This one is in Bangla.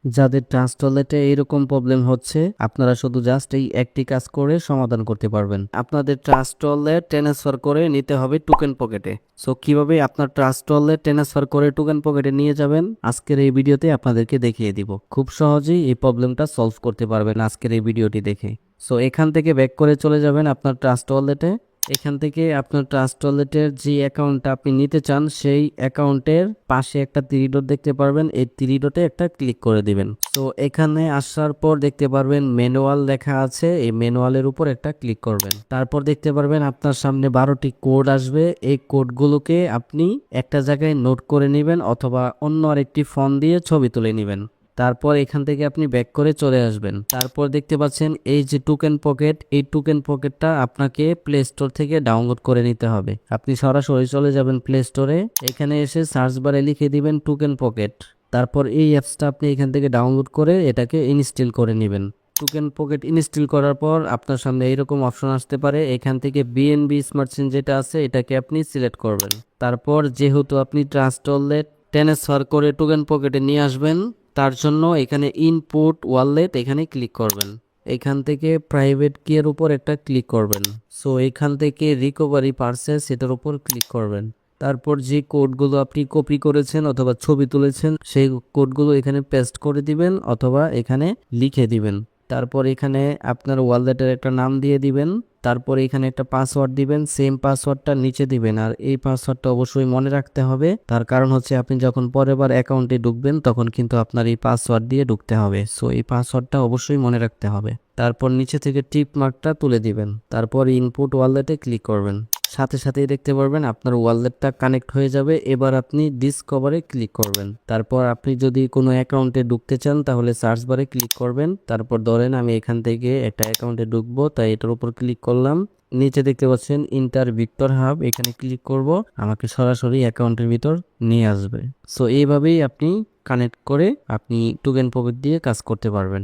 যাদের ট্রাস্ট ওয়ালেটে এইরকম প্রবলেম হচ্ছে, আপনারা শুধু জাস্ট এই একটি কাজ করে সমাধান করতে পারবেন। আপনাদের ট্রাস্ট ওয়ালেট ট্রান্সফার করে নিতে হবে টোকেন পকেটে। সো কিভাবে আপনার ট্রাস্ট ওয়ালেট ট্রান্সফার করে টোকেন পকেটে নিয়ে যাবেন আজকের এই ভিডিওতে আপনাদেরকে দেখিয়ে দিব। খুব সহজেই এই প্রবলেমটা সলভ করতে পারবেন আজকের এই ভিডিওটি দেখে। সো এখান থেকে ব্যাক করে চলে যাবেন আপনার ট্রাস্ট ওয়ালেটে। এখান থেকে আপনার ট্রাস্ট ওয়ালেটের যে অ্যাকাউন্টটা আপনি নিতে চান সেই অ্যাকাউন্টের পাশে একটা থ্রি ডট দেখতে পারবেন, এই থ্রি ডটে একটা ক্লিক করে দিবেন। তো এখানে আসার পর দেখতে পারবেন ম্যানুয়াল লেখা আছে, এই ম্যানুয়ালের উপর একটা ক্লিক করবেন। তারপর দেখতে পারবেন আপনার সামনে 12টি কোড আসবে। এই কোডগুলোকে আপনি একটা জায়গায় নোট করে নেবেন অথবা অন্য আরেকটি ফোন দিয়ে ছবি তুলে নেবেন। তারপর এখান থেকে আপনি ব্যাক করে চলে আসবেন। তারপর দেখতে পাচ্ছেন এই যে টোকেন পকেট, এই টোকেন পকেটটা আপনাকে প্লে স্টোর থেকে ডাউনলোড করে নিতে হবে। আপনি সরাসরি চলে যাবেন প্লে স্টোরে, এখানে এসে সার্চ বারে লিখে দিবেন টোকেন পকেট। তারপর এই অ্যাপসটা আপনি এখান থেকে ডাউনলোড করে এটাকে ইনস্টল করে নেবেন। টোকেন পকেট ইনস্টল করার পর আপনার সামনে এইরকম অপশন আসতে পারে, এখান থেকে বিএনবি স্মার্ট চেইন যেটা আছে এটাকে আপনি সিলেক্ট করবেন। তারপর যেহেতু আপনি ট্রাস্ট ওয়ালেট ট্রান্সফার করে টোকেন পকেটে নিয়ে আসবেন, তার জন্য এখানে ইনপুট ওয়ালেট এখানে ক্লিক করবেন। এখান থেকে প্রাইভেট কি এর উপর একটা ক্লিক করবেন। সো এখান থেকে রিকভারি পারচেজ এটার উপর ক্লিক করবেন। তারপর যে কোডগুলো আপনি কপি করেছেন অথবা ছবি তুলেছেন সেই কোডগুলো এখানে পেস্ট করে দিবেন অথবা এখানে লিখে দিবেন। তারপর এখানে আপনার ওয়ালেটের একটা নাম দিয়ে দিবেন। তারপর এখানে একটা পাসওয়ার্ড দিবেন, সেম পাসওয়ার্ডটা নিচে দিবেন। আর এই পাসওয়ার্ডটা অবশ্যই মনে রাখতে হবে, তার কারণ হচ্ছে আপনি যখন পরের বার অ্যাকাউন্টে ঢুকবেন তখন কিন্তু আপনার এই পাসওয়ার্ড দিয়ে ঢুকতে হবে। সো এই পাসওয়ার্ডটা অবশ্যই মনে রাখতে হবে। তারপর নিচে থেকে টিক মার্কটা তুলে দিবেন। তারপর ইনপুট ওয়ালেটে ক্লিক করবেন। সাথে সাথেই দেখতে পারবেন আপনার ওয়ালেটটা কানেক্ট হয়ে যাবে। এবার আপনি ডিসকভারে ক্লিক করবেন। তারপর আপনি যদি কোনো অ্যাকাউন্টে ঢুকতে চান তাহলে সার্চ বারে ক্লিক করবেন। তারপর ধরেন আমি এখান থেকে একটা অ্যাকাউন্টে ঢুকবো, তাই এটার উপর ক্লিক করলাম। নিচে দেখতে পাচ্ছেন ইন্টার ভিক্টর হাব, এখানে ক্লিক করব, আমাকে সরাসরি অ্যাকাউন্টের ভিতর নিয়ে আসবে। সো এইভাবেই আপনি কানেক্ট করে আপনি টোকেন পকেট দিয়ে কাজ করতে পারবেন।